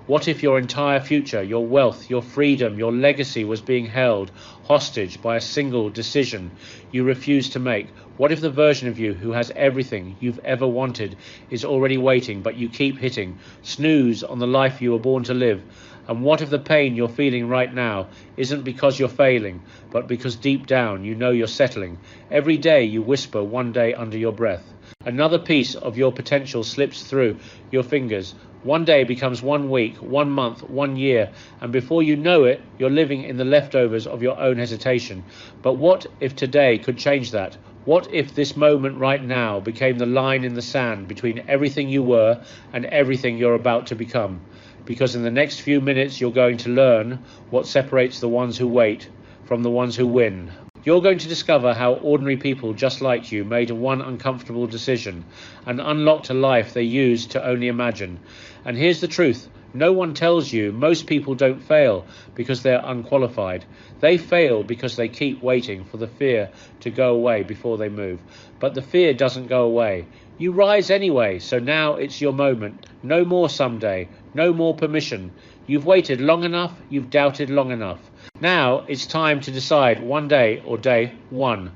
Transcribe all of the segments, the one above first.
What if your entire future, your wealth, your freedom, your legacy was being held hostage by a single decision you refuse to make? What if the version of you who has everything you've ever wanted is already waiting, but you keep hitting snooze on the life you were born to live? And what if the pain you're feeling right now isn't because you're failing, but because deep down you know you're settling? Every day you whisper one day under your breath. Another piece of your potential slips through your fingers. One day becomes 1 week, 1 month, 1 year, and before you know it, you're living in the leftovers of your own hesitation. But what if today could change that? What if this moment right now became the line in the sand between everything you were and everything you're about to become? Because in the next few minutes you're going to learn what separates the ones who wait from the ones who win. You're going to discover how ordinary people just like you made one uncomfortable decision and unlocked a life they used to only imagine. And here's the truth. No one tells you most people don't fail because they're unqualified. They fail because they keep waiting for the fear to go away before they move. But the fear doesn't go away. You rise anyway, so now it's your moment. No more someday. No more permission. You've waited long enough. You've doubted long enough. Now it's time to decide one day or day one.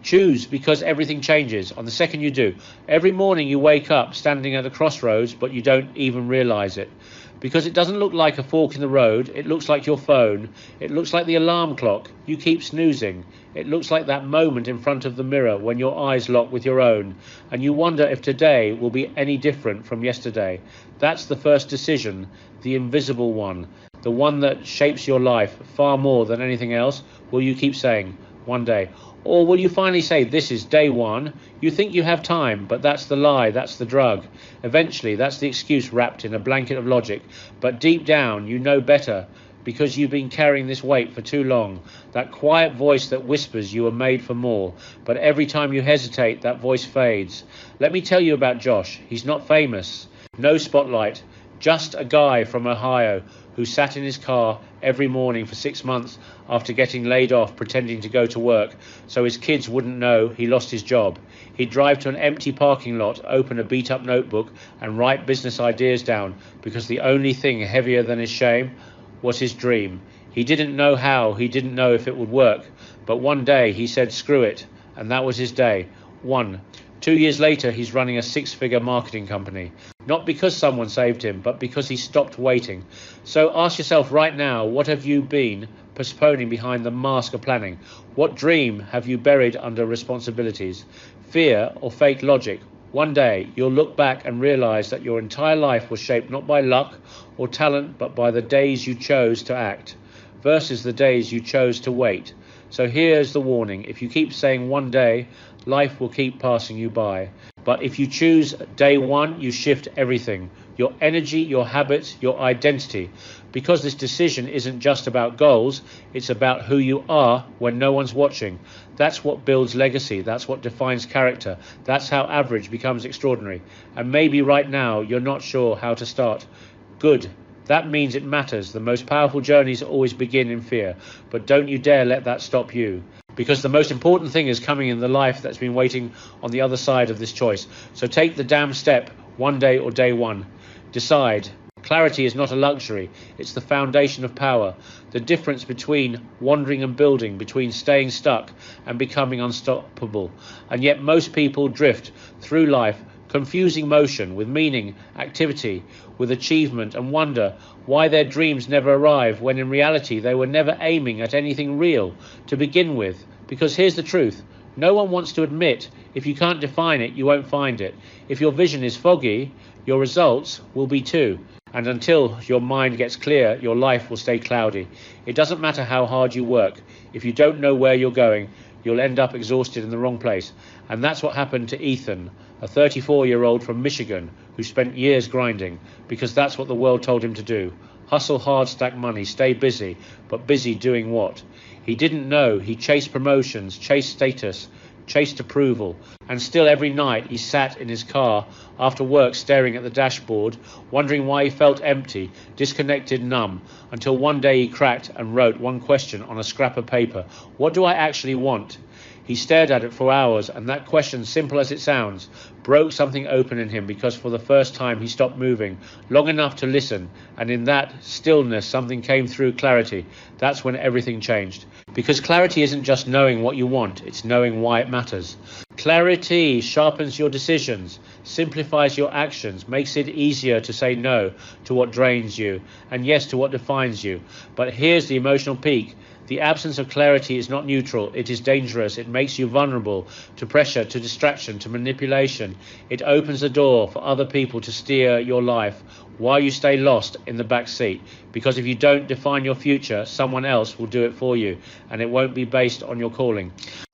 Choose, because everything changes on the second you do. Every morning you wake up standing at a crossroads, but you don't even realize it. Because it doesn't look like a fork in the road, it looks like your phone, it looks like the alarm clock, you keep snoozing. It looks like that moment in front of the mirror when your eyes lock with your own, and you wonder if today will be any different from yesterday. That's the first decision, the invisible one, the one that shapes your life far more than anything else. Will you keep saying, one day? Or will you finally say, this is day one? You think you have time, but that's the lie, that's the drug. Eventually, that's the excuse wrapped in a blanket of logic. But deep down, you know better, because you've been carrying this weight for too long. That quiet voice that whispers you were made for more. But every time you hesitate, that voice fades. Let me tell you about Josh. He's not famous. No spotlight. Just a guy from Ohio who sat in his car every morning for 6 months after getting laid off, pretending to go to work so his kids wouldn't know he lost his job. He'd drive to an empty parking lot, open a beat-up notebook and write business ideas down, because the only thing heavier than his shame was his dream. He didn't know how, he didn't know if it would work, but one day he said screw it, and that was his day. 2 years later, he's running a 6-figure marketing company. Not because someone saved him, but because he stopped waiting. So ask yourself right now, what have you been postponing behind the mask of planning? What dream have you buried under responsibilities? Fear or fake logic? One day, you'll look back and realize that your entire life was shaped not by luck or talent, but by the days you chose to act versus the days you chose to wait. So here's the warning. If you keep saying one day, life will keep passing you by. But if you choose day one, you shift everything. Your energy, your habits, your identity. Because this decision isn't just about goals, it's about who you are when no one's watching. That's what builds legacy. That's what defines character. That's how average becomes extraordinary. And maybe right now you're not sure how to start. Good. That means it matters. The most powerful journeys always begin in fear. But don't you dare let that stop you. Because the most important thing is coming in the life that's been waiting on the other side of this choice. So take the damn step, one day or day one. Decide. Clarity is not a luxury. It's the foundation of power. The difference between wandering and building, between staying stuck and becoming unstoppable. And yet most people drift through life, confusing motion with meaning, activity, with achievement, and wonder why their dreams never arrive, when in reality they were never aiming at anything real to begin with. Because here's the truth. No one wants to admit, if you can't define it, you won't find it. If your vision is foggy, your results will be too. And until your mind gets clear, your life will stay cloudy. It doesn't matter how hard you work. If you don't know where you're going, you'll end up exhausted in the wrong place. And that's what happened to Ethan, a 34-year-old from Michigan who spent years grinding, because that's what the world told him to do. Hustle hard, stack money, stay busy, but busy doing what? He didn't know. He chased promotions, chased status, chased approval, and still every night he sat in his car after work staring at the dashboard, wondering why he felt empty, disconnected, numb, until one day he cracked and wrote one question on a scrap of paper. What do I actually want? He stared at it for hours, and that question, simple as it sounds, broke something open in him, because for the first time he stopped moving long enough to listen, and in that stillness something came through. Clarity. That's when everything changed. Because clarity isn't just knowing what you want, it's knowing why it matters. Clarity sharpens your decisions, simplifies your actions, makes it easier to say no to what drains you and yes to what defines you. But here's the emotional peak. The absence of clarity is not neutral. It is dangerous. It makes you vulnerable to pressure, to distraction, to manipulation. It opens the door for other people to steer your life while you stay lost in the back seat. Because if you don't define your future, someone else will do it for you, and it won't be based on your calling.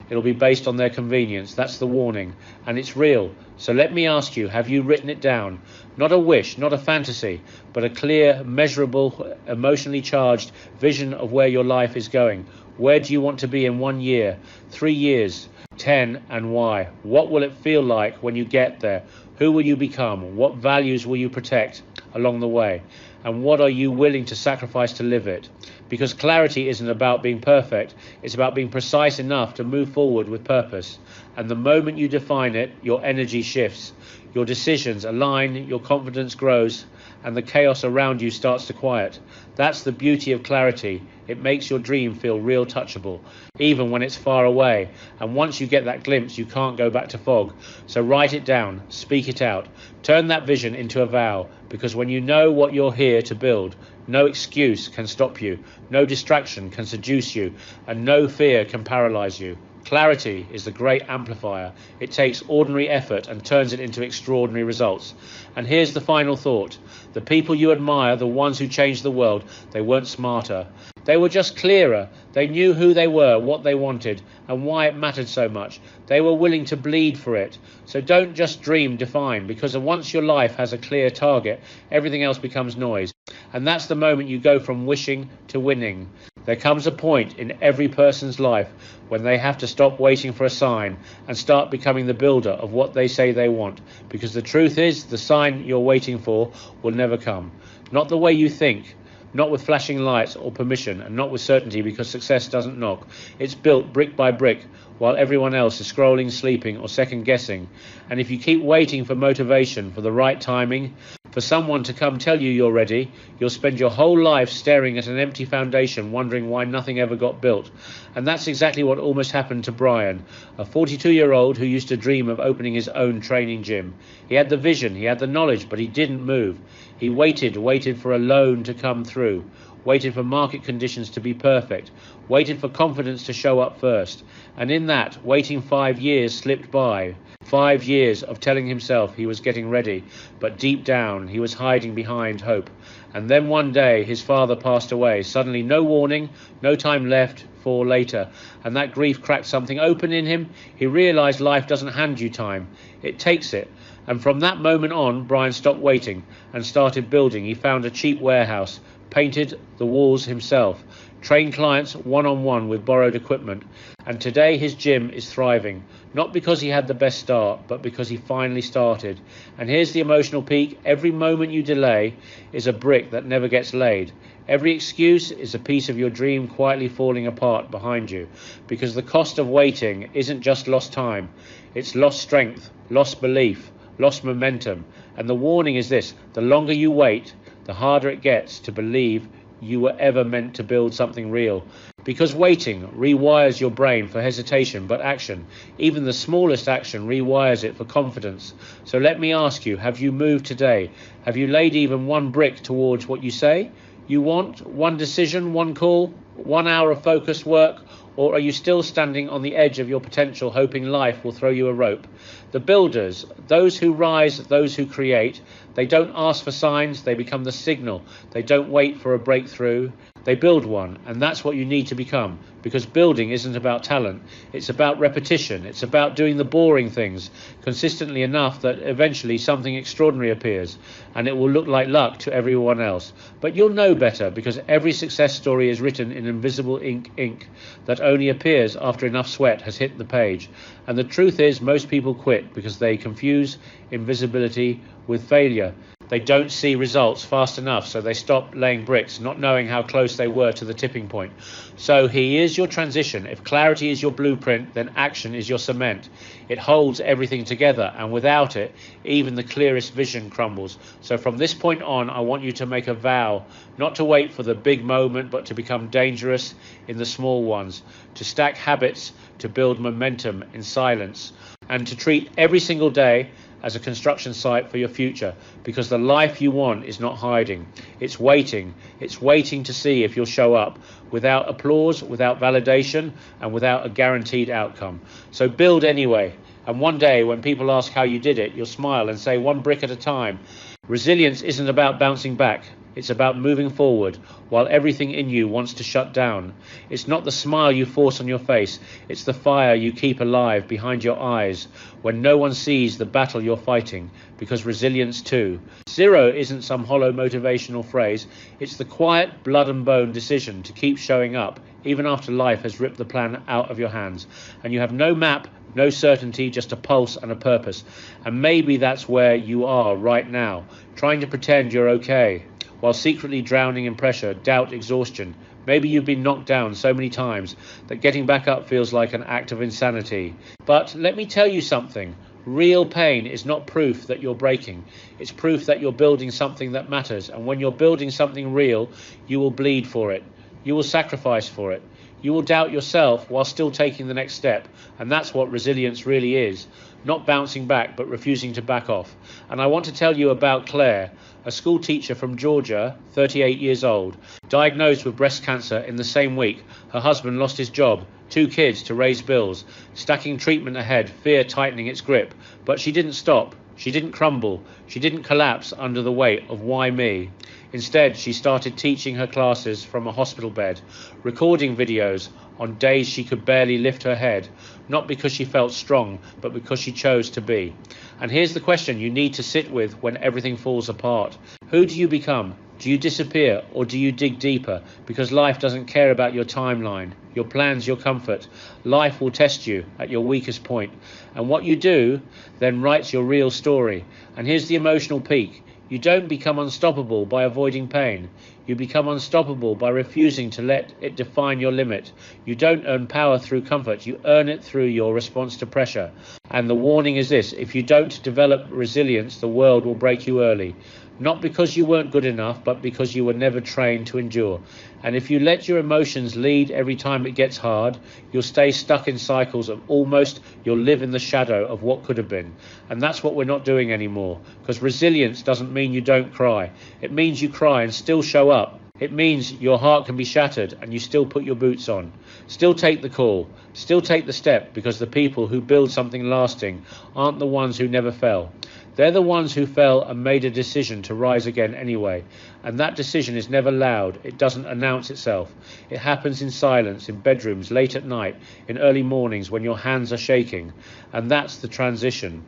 It'll be based on their convenience. That's the warning, and it's real. So let me ask you, have you written it down? Not a wish, not a fantasy, but a clear, measurable, emotionally charged vision of where your life is going. Where do you want to be in 1 year, 3 years, 10, and why? What will it feel like when you get there? Who will you become? What values will you protect along the way? And what are you willing to sacrifice to live it? Because clarity isn't about being perfect, it's about being precise enough to move forward with purpose. And the moment you define it, your energy shifts, your decisions align, your confidence grows, and the chaos around you starts to quiet. That's the beauty of clarity. It makes your dream feel real touchable, even when it's far away. And once you get that glimpse, you can't go back to fog. So write it down, speak it out, turn that vision into a vow, because when you know what you're here to build, no excuse can stop you, no distraction can seduce you, and no fear can paralyze you. Clarity is the great amplifier. It takes ordinary effort and turns it into extraordinary results. And here's the final thought. The people you admire, the ones who changed the world, they weren't smarter. They were just clearer. They knew who they were, what they wanted, and why it mattered so much. They were willing to bleed for it. So don't just dream, define, because once your life has a clear target, everything else becomes noise. And that's the moment you go from wishing to winning. There comes a point in every person's life when they have to stop waiting for a sign and start becoming the builder of what they say they want. Because the truth is, the sign you're waiting for will never come. Not the way you think, not with flashing lights or permission, and not with certainty, because success doesn't knock. It's built brick by brick while everyone else is scrolling, sleeping, or second guessing. And if you keep waiting for motivation, for the right timing, for someone to come tell you you're ready, you'll spend your whole life staring at an empty foundation, wondering why nothing ever got built. And that's exactly what almost happened to Brian, a 42-year-old who used to dream of opening his own training gym. He had the vision, he had the knowledge, but he didn't move. He waited for a loan to come through, waited for market conditions to be perfect, waited for confidence to show up first. And in that, waiting 5 years slipped by. 5 years of telling himself he was getting ready, but deep down he was hiding behind hope. And then one day his father passed away. Suddenly, no warning, no time left for later. And that grief cracked something open in him. He realized life doesn't hand you time, it takes it. And from that moment on, Brian stopped waiting and started building. He found a cheap warehouse, painted the walls himself, trained clients one-on-one with borrowed equipment. And today his gym is thriving, not because he had the best start, but because he finally started. And here's the emotional peak. Every moment you delay is a brick that never gets laid. Every excuse is a piece of your dream quietly falling apart behind you. Because the cost of waiting isn't just lost time, it's lost strength, lost belief, lost momentum. And the warning is this: the longer you wait, the harder it gets to believe you were ever meant to build something real. Because waiting rewires your brain for hesitation, but action, even the smallest action, rewires it for confidence. So let me ask you, have you moved today? Have you laid even one brick towards what you say you want? One decision, one call, 1 hour of focused work? Or are you still standing on the edge of your potential, hoping life will throw you a rope? The builders, those who rise, those who create, they don't ask for signs, they become the signal. They don't wait for a breakthrough, they build one. And that's what you need to become. Because building isn't about talent, it's about repetition. It's about doing the boring things consistently enough that eventually something extraordinary appears, and it will look like luck to everyone else. But you'll know better, because every success story is written in invisible ink that only appears after enough sweat has hit the page. And the truth is, most people quit because they confuse invisibility with failure. They don't see results fast enough, so they stop laying bricks, not knowing how close they were to the tipping point. So here's your transition. If clarity is your blueprint, then action is your cement. It holds everything together, and without it, even the clearest vision crumbles. So from this point on, I want you to make a vow not to wait for the big moment, but to become dangerous in the small ones, to stack habits, to build momentum in silence, and to treat every single day as a construction site for your future, because the life you want is not hiding. It's waiting to see if you'll show up, without applause, without validation, and without a guaranteed outcome. So build anyway, and one day when people ask how you did it, you'll smile and say, one brick at a time. Resilience isn't about bouncing back. It's about moving forward while everything in you wants to shut down. It's not the smile you force on your face. It's the fire you keep alive behind your eyes when no one sees the battle you're fighting, because resilience too. Zero isn't some hollow motivational phrase. It's the quiet, blood and bone decision to keep showing up, even after life has ripped the plan out of your hands. And you have no map, no certainty, just a pulse and a purpose. And maybe that's where you are right now, trying to pretend you're okay, while secretly drowning in pressure, doubt, exhaustion. Maybe you've been knocked down so many times that getting back up feels like an act of insanity. But let me tell you something. Real pain is not proof that you're breaking. It's proof that you're building something that matters. And when you're building something real, you will bleed for it. You will sacrifice for it. You will doubt yourself while still taking the next step. And that's what resilience really is. Not bouncing back, but refusing to back off. And I want to tell you about Claire, a school teacher from Georgia, 38 years old, diagnosed with breast cancer in the same week. Her husband lost his job, 2 kids to raise bills, stacking treatment ahead, fear tightening its grip. But she didn't stop. She didn't crumble. She didn't collapse under the weight of why me. Instead, she started teaching her classes from a hospital bed, recording videos on days she could barely lift her head, not because she felt strong, but because she chose to be. And here's the question you need to sit with when everything falls apart. Who do you become? Do you disappear, or do you dig deeper? Because life doesn't care about your timeline, your plans, your comfort. Life will test you at your weakest point. And what you do then writes your real story. And here's the emotional peak. You don't become unstoppable by avoiding pain. You become unstoppable by refusing to let it define your limit. You don't earn power through comfort. You earn it through your response to pressure. And the warning is this: if you don't develop resilience, the world will break you early. Not because you weren't good enough, but because you were never trained to endure. And if you let your emotions lead every time it gets hard, you'll stay stuck in cycles of almost. You'll live in the shadow of what could have been. And that's what we're not doing anymore. Because resilience doesn't mean you don't cry. It means you cry and still show up. It means your heart can be shattered and you still put your boots on. Still take the call. Still take the step, because the people who build something lasting aren't the ones who never fell. They're the ones who fell and made a decision to rise again anyway. And that decision is never loud. It doesn't announce itself. It happens in silence, in bedrooms, late at night, in early mornings when your hands are shaking. And that's the transition.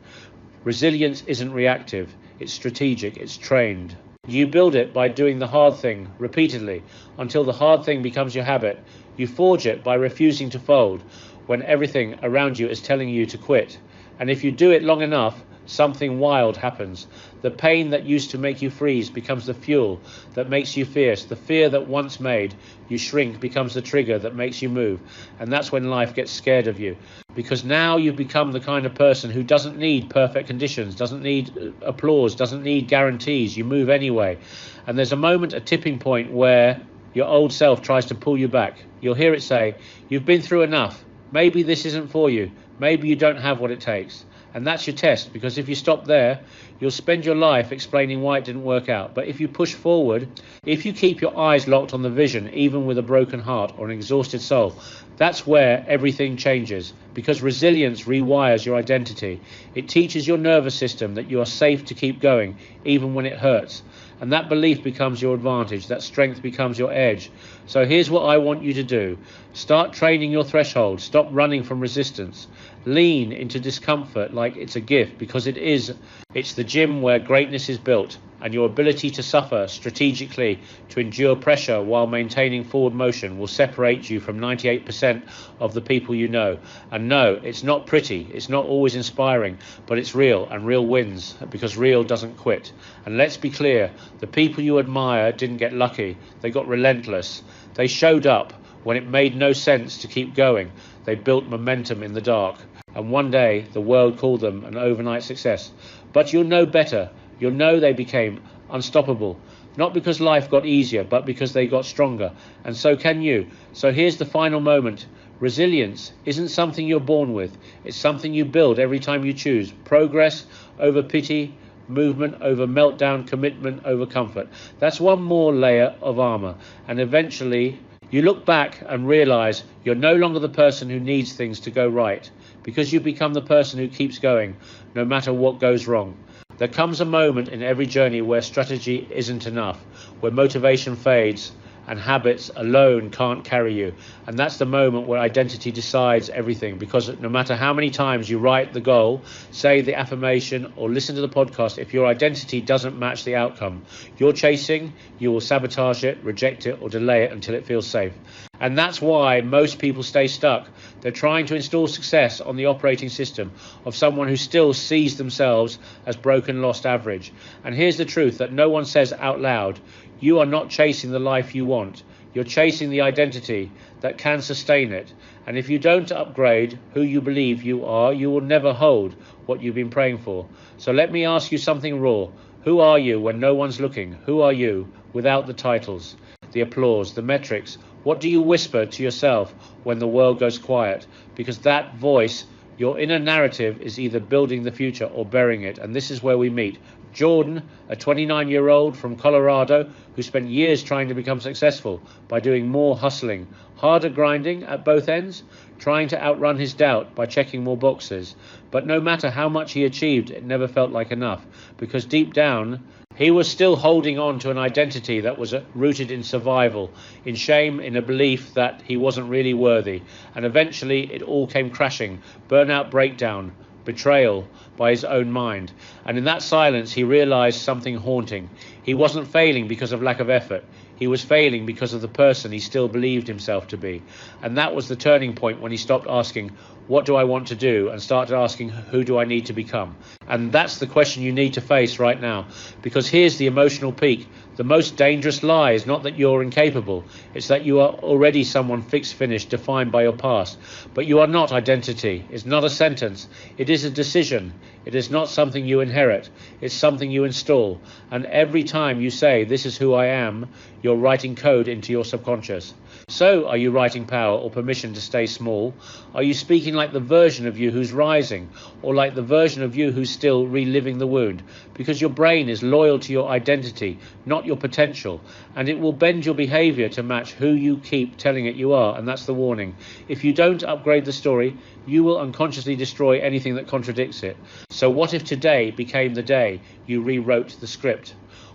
Resilience isn't reactive. It's strategic. It's trained. You build it by doing the hard thing repeatedly until the hard thing becomes your habit. You forge it by refusing to fold when everything around you is telling you to quit. And if you do it long enough, something wild happens. The pain that used to make you freeze becomes the fuel that makes you fierce. The fear that once made you shrink becomes the trigger that makes you move. And that's when life gets scared of you. Because now you've become the kind of person who doesn't need perfect conditions, doesn't need applause, doesn't need guarantees. You move anyway. And there's a moment, a tipping point, where your old self tries to pull you back. You'll hear it say, "You've been through enough. Maybe this isn't for you. Maybe you don't have what it takes." And that's your test, because if you stop there, you'll spend your life explaining why it didn't work out. But if you push forward, if you keep your eyes locked on the vision, even with a broken heart or an exhausted soul, that's where everything changes. Because resilience rewires your identity. It teaches your nervous system that you are safe to keep going, even when it hurts. And that belief becomes your advantage. That strength becomes your edge. So here's what I want you to do. Start training your threshold. Stop running from resistance. Lean into discomfort like it's a gift, because it is. It's the gym where greatness is built, and your ability to suffer strategically, to endure pressure while maintaining forward motion, will separate you from 98% of the people you know. And no, it's not pretty, it's not always inspiring, but it's real, and real wins, because real doesn't quit. And let's be clear, the people you admire didn't get lucky, they got relentless. They showed up when it made no sense to keep going. They built momentum in the dark, and one day the world called them an overnight success. But you'll know better. You'll know they became unstoppable, not because life got easier, but because they got stronger. And so can you. So here's the final moment. Resilience isn't something you're born with. It's something you build every time you choose. Progress over pity, movement over meltdown, commitment over comfort. That's one more layer of armor. And eventually you look back and realize you're no longer the person who needs things to go right, because you become the person who keeps going no matter what goes wrong. There comes a moment in every journey where strategy isn't enough, where motivation fades and habits alone can't carry you. And that's the moment where identity decides everything, because no matter how many times you write the goal, say the affirmation, or listen to the podcast, if your identity doesn't match the outcome you're chasing, you will sabotage it, reject it, or delay it until it feels safe. And that's why most people stay stuck. They're trying to install success on the operating system of someone who still sees themselves as broken, lost, average. And here's the truth that no one says out loud. You are not chasing the life you want. You're chasing the identity that can sustain it. And if you don't upgrade who you believe you are, you will never hold what you've been praying for. So let me ask you something raw. Who are you when no one's looking? Who are you without the titles, the applause, the metrics? What do you whisper to yourself when the world goes quiet? Because that voice, your inner narrative, is either building the future or burying it. And this is where we meet. Jordan, a 29-year-old from Colorado who spent years trying to become successful by doing more hustling, harder grinding at both ends, trying to outrun his doubt by checking more boxes. But no matter how much he achieved, it never felt like enough, because deep down, he was still holding on to an identity that was rooted in survival, in shame, in a belief that he wasn't really worthy. And eventually it all came crashing. Burnout, breakdown, betrayal by his own mind. And in that silence he realized something haunting. He wasn't failing because of lack of effort. He was failing because of the person he still believed himself to be. And that was the turning point when he stopped asking, what do I want to do? And started asking, who do I need to become? And that's the question you need to face right now. Because here's the emotional peak. The most dangerous lie is not that you're incapable. It's that you are already someone fixed, finished, defined by your past. But you are not identity. It's not a sentence. It is a decision. It is not something you inherit. It's something you install. And every time you say, this is who I am, you're writing code into your subconscious. So, are you writing power or permission to stay small? Are you speaking like the version of you who's rising, or like the version of you who's still reliving the wound? Because your brain is loyal to your identity, not your potential, and it will bend your behavior to match who you keep telling it you are, and that's the warning. If you don't upgrade the story, you will unconsciously destroy anything that contradicts it. So what if today became the day you rewrote the script?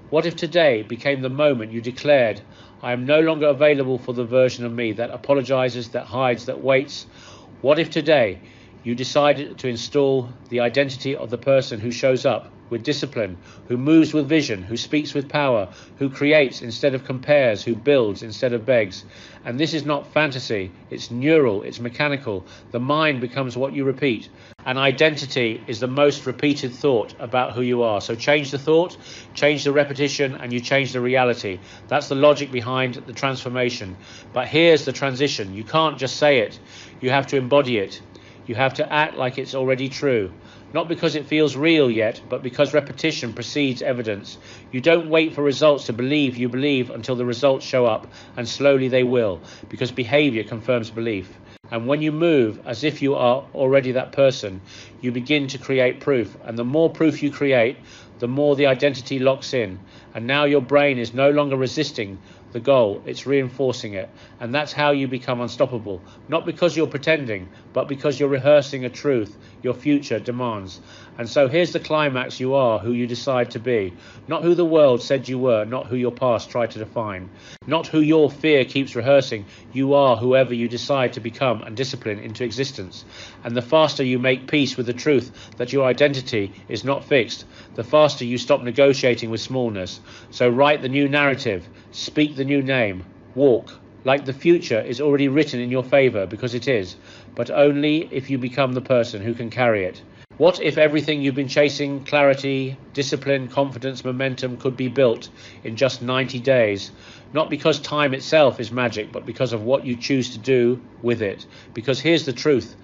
What if today became the moment you declared, I am no longer available for the version of me that apologizes, that hides, that waits? What if today you decided to install the identity of the person who shows up with discipline, who moves with vision, who speaks with power, who creates instead of compares, who builds instead of begs? And this is not fantasy, it's neural, it's mechanical. The mind becomes what you repeat. And identity is the most repeated thought about who you are. So change the thought, change the repetition, and you change the reality. That's the logic behind the transformation. But here's the transition. You can't just say it. You have to embody it. You have to act like it's already true. Not because it feels real yet, but because repetition precedes evidence. You don't wait for results to believe you believe until the results show up, and slowly they will, because behavior confirms belief. And when you move as if you are already that person, you begin to create proof. And the more proof you create, the more the identity locks in. And now your brain is no longer resisting the the goal, it's reinforcing it. And that's how you become unstoppable. Not because you're pretending, but because you're rehearsing a truth your future demands. And so here's the climax: you are who you decide to be. Not who the world said you were, not who your past tried to define. Not who your fear keeps rehearsing. You are whoever you decide to become and discipline into existence. And the faster you make peace with the truth that your identity is not fixed, the faster you stop negotiating with smallness. So write the new narrative, speak the new name, walk like the future is already written in your favor, because it is, but only if you become the person who can carry it. What if everything you've been chasing, clarity, discipline, confidence, momentum, could be built in just 90 days? Not because time itself is magic, but because of what you choose to do with it. Because here's the truth.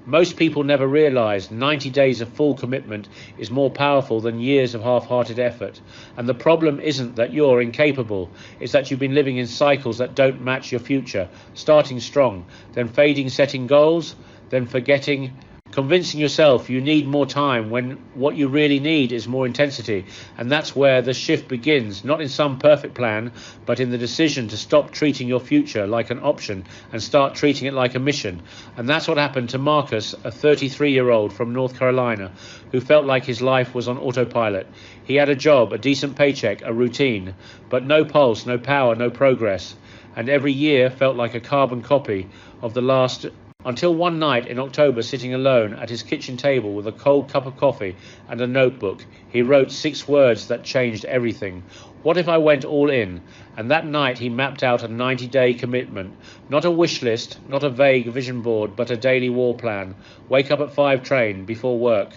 Most people never realize 90 days of full commitment is more powerful than years of half-hearted effort. And the problem isn't that you're incapable, it's that you've been living in cycles that don't match your future, starting strong, then fading, setting goals, then forgetting, convincing yourself you need more time when what you really need is more intensity. And that's where the shift begins, not in some perfect plan, but in the decision to stop treating your future like an option and start treating it like a mission. And that's what happened to Marcus, a 33-year-old from North Carolina who felt like his life was on autopilot. He had a job, a decent paycheck, a routine, but no pulse, no power, no progress. And every year felt like a carbon copy of the last, until one night in October, sitting alone at his kitchen table with a cold cup of coffee and a notebook, he wrote 6 words that changed everything. What if I went all in? And that night he mapped out a 90-day commitment. Not a wish list, not a vague vision board, but a daily war plan. Wake up at 5, train before work.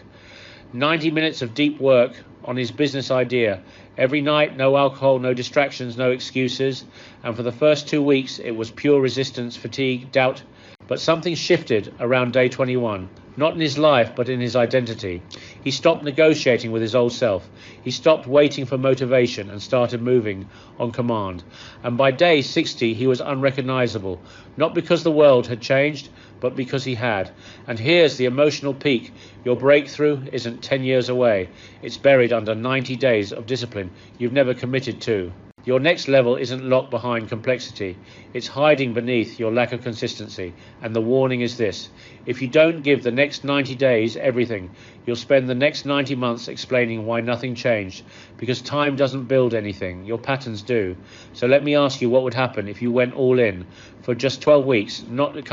90 minutes of deep work on his business idea. Every night, no alcohol, no distractions, no excuses. And for the first 2 weeks, it was pure resistance, fatigue, doubt. But something shifted around day 21, not in his life, but in his identity. He stopped negotiating with his old self. He stopped waiting for motivation and started moving on command. And by day 60, he was unrecognizable, not because the world had changed, but because he had. And here's the emotional peak. Your breakthrough isn't 10 years away. It's buried under 90 days of discipline you've never committed to. Your next level isn't locked behind complexity. It's hiding beneath your lack of consistency. And the warning is this: if you don't give the next 90 days everything, you'll spend the next 90 months explaining why nothing changed. Because time doesn't build anything, your patterns do. So let me ask you, what would happen if you went all in for just 12 weeks, not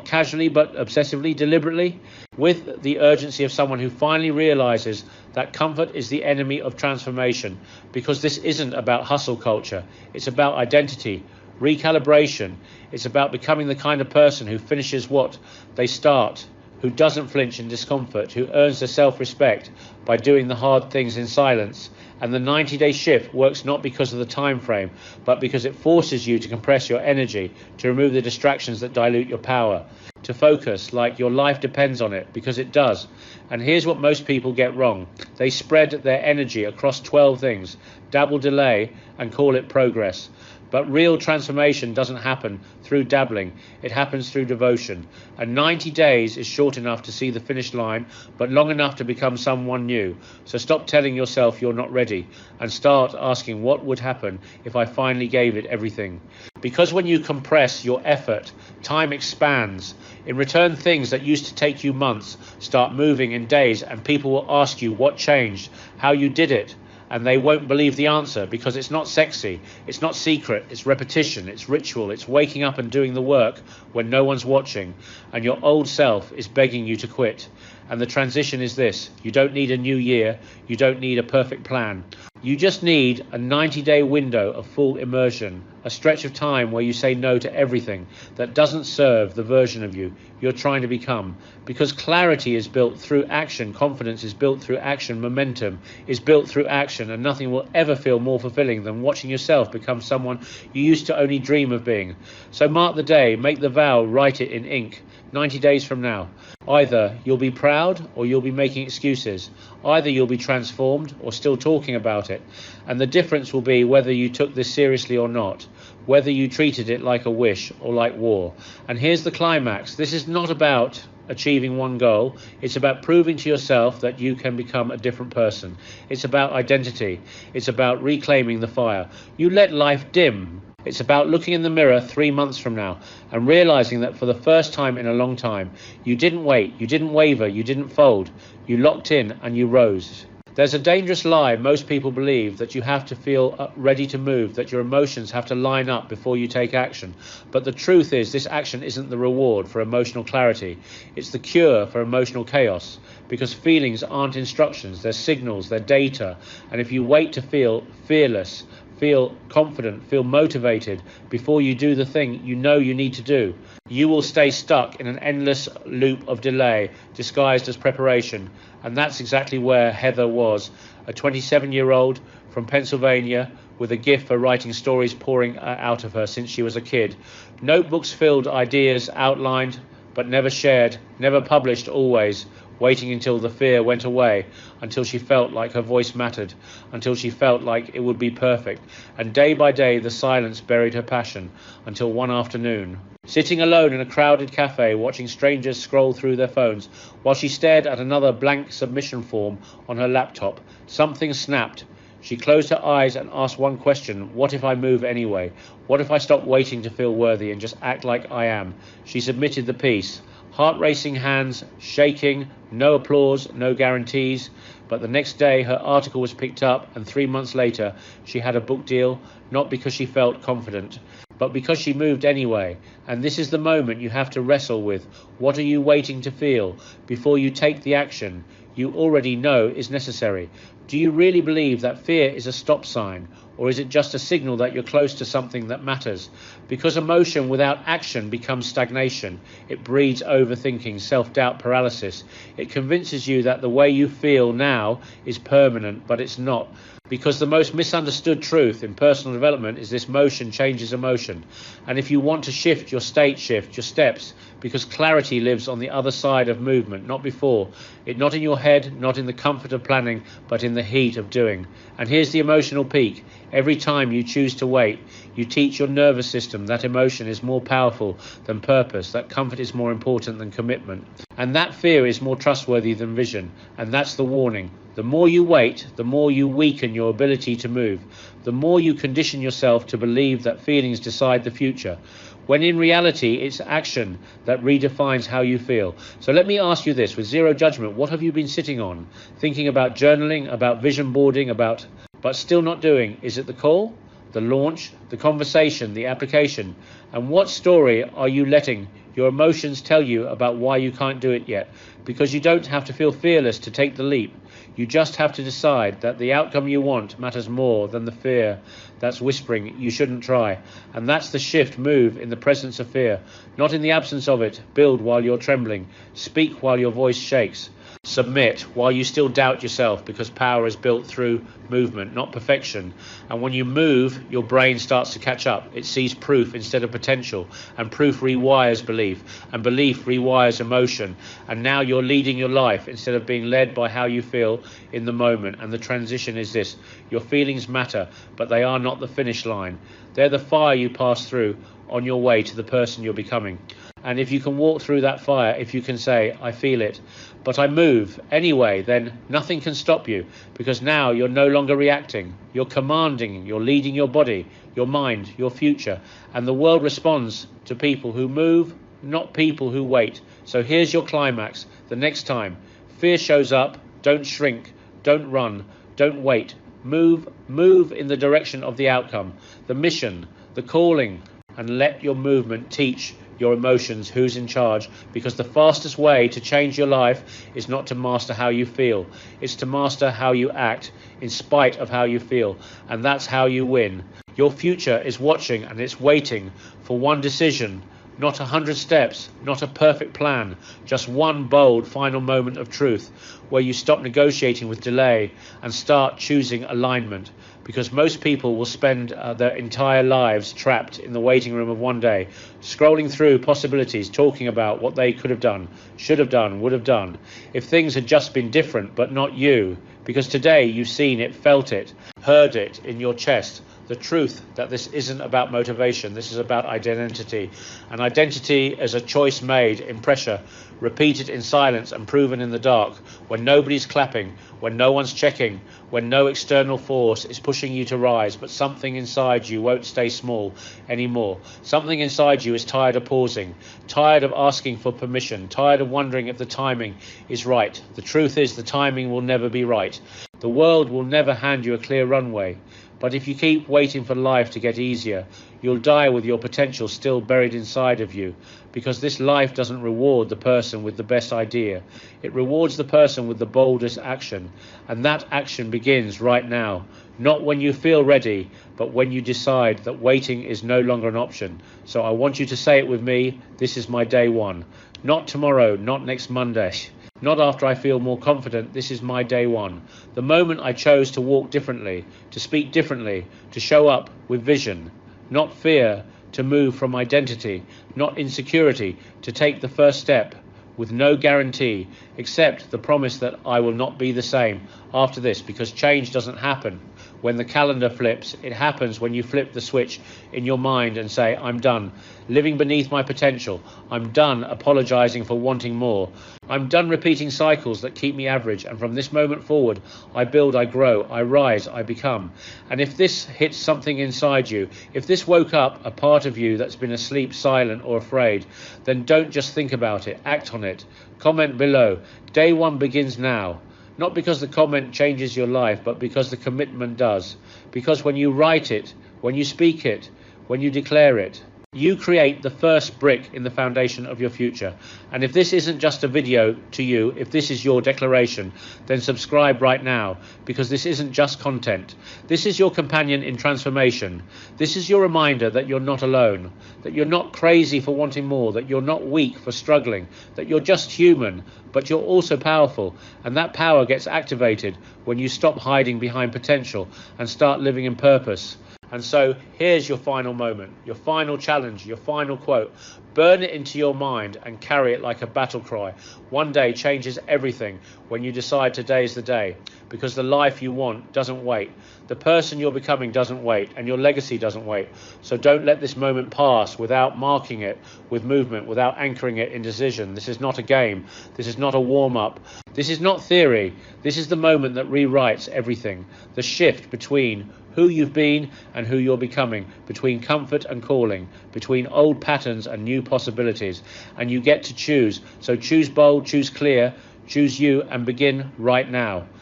casually, but obsessively, deliberately, with the urgency of someone who finally realizes that comfort is the enemy of transformation? Because this isn't about hustle culture. It's about identity, recalibration. It's about becoming the kind of person who finishes what they start, who doesn't flinch in discomfort, who earns their self-respect by doing the hard things in silence. And the 90-day shift works not because of the time frame, but because it forces you to compress your energy, to remove the distractions that dilute your power, to focus like your life depends on it, because it does. And here's what most people get wrong. They spread their energy across 12 things, dabble, delay, and call it progress. But real transformation doesn't happen through dabbling. It happens through devotion. And 90 days is short enough to see the finish line, but long enough to become someone new. So stop telling yourself you're not ready and start asking, what would happen if I finally gave it everything? Because when you compress your effort, time expands. In return, things that used to take you months start moving in days, and people will ask you what changed, how you did it. And they won't believe the answer, because it's not sexy, it's not secret, it's repetition, it's ritual, it's waking up and doing the work when no one's watching, and your old self is begging you to quit. And the transition is this: you don't need a new year, you don't need a perfect plan. You just need a 90-day window of full immersion, a stretch of time where you say no to everything that doesn't serve the version of you you're trying to become. Because clarity is built through action, confidence is built through action, momentum is built through action, and nothing will ever feel more fulfilling than watching yourself become someone you used to only dream of being. So mark the day, make the vow, write it in ink. 90 days from now, either you'll be proud or you'll be making excuses. Either you'll be transformed or still talking about it. And the difference will be whether you took this seriously or not, whether you treated it like a wish or like war. And here's the climax: this is not about achieving one goal. It's about proving to yourself that you can become a different person. It's about identity. It's about reclaiming the fire. You let life dim. It's about looking in the mirror 3 months from now and realizing that for the first time in a long time, you didn't wait, you didn't waver, you didn't fold, you locked in and you rose. There's a dangerous lie most people believe, that you have to feel ready to move, that your emotions have to line up before you take action. But the truth is, this action isn't the reward for emotional clarity. It's the cure for emotional chaos, because feelings aren't instructions, they're signals, they're data. And if you wait to feel fearless, feel confident, feel motivated before you do the thing you know you need to do, you will stay stuck in an endless loop of delay disguised as preparation. And that's exactly where Heather was, a 27-year-old from Pennsylvania with a gift for writing stories pouring out of her since she was a kid. Notebooks filled, ideas outlined but never shared, never published always, waiting until the fear went away, until she felt like her voice mattered, until she felt like it would be perfect. And day by day the silence buried her passion, until one afternoon, sitting alone in a crowded cafe watching strangers scroll through their phones, while she stared at another blank submission form on her laptop, something snapped. She closed her eyes and asked one question: what if I move anyway? What if I stop waiting to feel worthy and just act like I am? She submitted the piece. Heart racing, hands shaking, no applause, no guarantees. But the next day her article was picked up, and 3 months later she had a book deal, not because she felt confident, but because she moved anyway. And this is the moment you have to wrestle with. What are you waiting to feel before you take the action you already know is necessary? Do you really believe that fear is a stop sign, or is it just a signal that you're close to something that matters? Because emotion without action becomes stagnation. It breeds overthinking, self-doubt, paralysis. It convinces you that the way you feel now is permanent, but it's not. Because the most misunderstood truth in personal development is this: motion changes emotion. And if you want to shift your state, shift your steps, because clarity lives on the other side of movement, not before it, not in your head, not in the comfort of planning, but in the heat of doing. And here's the emotional peak. Every time you choose to wait, you teach your nervous system that emotion is more powerful than purpose, that comfort is more important than commitment, and that fear is more trustworthy than vision. And that's the warning. The more you wait, the more you weaken your ability to move. The more you condition yourself to believe that feelings decide the future, when in reality it's action that redefines how you feel. So let me ask you this, with zero judgment: what have you been sitting on, thinking about, journaling, about vision boarding, about, but still not doing? Is it the call, the launch, the conversation, the application? And what story are you letting your emotions tell you about why you can't do it yet? Because you don't have to feel fearless to take the leap. You just have to decide that the outcome you want matters more than the fear that's whispering you shouldn't try. And that's the shift. Move in the presence of fear, not in the absence of it. Build while you're trembling. Speak while your voice shakes. Submit while you still doubt yourself, because power is built through movement, not perfection. And when you move, your brain starts to catch up. It sees proof instead of potential, and proof rewires belief, and belief rewires emotion. And now you're leading your life instead of being led by how you feel in the moment. And the transition is this: your feelings matter, but they are not the finish line. They're the fire you pass through on your way to the person you're becoming. And if you can walk through that fire, if you can say, I feel it, but I move anyway, then nothing can stop you, because now you're no longer reacting. You're commanding, you're leading your body, your mind, your future. And the world responds to people who move, not people who wait. So here's your climax. The next time fear shows up, don't shrink, don't run, don't wait. Move in the direction of the outcome, the mission, the calling, and let your movement teach your emotions who's in charge. Because the fastest way to change your life is not to master how you feel, it's to master how you act in spite of how you feel. And that's how you win. Your future is watching, and it's waiting for one decision. Not 100 steps, not a perfect plan, just one bold final moment of truth, where you stop negotiating with delay and start choosing alignment. Because most people will spend their entire lives trapped in the waiting room of one day, scrolling through possibilities, talking about what they could have done, should have done, would have done, if things had just been different, but not you. Because today you've seen it, felt it, heard it in your chest. The truth that this isn't about motivation, this is about identity. And identity is a choice made in pressure, Repeat it in silence and proven in the dark, when nobody's clapping, when no one's checking, when no external force is pushing you to rise, but something inside you won't stay small anymore. Something inside you is tired of pausing, tired of asking for permission, tired of wondering if the timing is right. The truth is the timing will never be right. The world will never hand you a clear runway. But if you keep waiting for life to get easier, you'll die with your potential still buried inside of you, because this life doesn't reward the person with the best idea. It rewards the person with the boldest action, and that action begins right now, not when you feel ready, but when you decide that waiting is no longer an option. So I want you to say it with me. This is my day one. Not tomorrow, not next Monday. Not after I feel more confident. This is my day one. The moment I chose to walk differently, to speak differently, to show up with vision, not fear, to move from identity, not insecurity, to take the first step with no guarantee except the promise that I will not be the same after this, because change doesn't happen when the calendar flips. It happens when you flip the switch in your mind and say, I'm done living beneath my potential. I'm done apologizing for wanting more. I'm done repeating cycles that keep me average. And from this moment forward, I build, I grow, I rise, I become. And if this hits something inside you, if this woke up a part of you that's been asleep, silent or afraid, then don't just think about it, act on it. Comment below. Day one begins now. Not because the comment changes your life, but because the commitment does. Because when you write it, when you speak it, when you declare it, you create the first brick in the foundation of your future. And if this isn't just a video to you, if this is your declaration, then subscribe right now, because this isn't just content. This is your companion in transformation. This is your reminder that you're not alone, that you're not crazy for wanting more, that you're not weak for struggling, that you're just human, but you're also powerful. And that power gets activated when you stop hiding behind potential and start living in purpose. And so here's your final moment, your final challenge, your final quote. Burn it into your mind and carry it like a battle cry. One day changes everything when you decide today is the day, because the life you want doesn't wait. The person you're becoming doesn't wait, and your legacy doesn't wait. So don't let this moment pass without marking it with movement, without anchoring it in decision. This is not a game. This is not a warm-up. This is not theory. This is the moment that rewrites everything. The shift between who you've been and who you're becoming, between comfort and calling, between old patterns and new possibilities. And you get to choose. So choose bold, choose clear, choose you, and begin right now.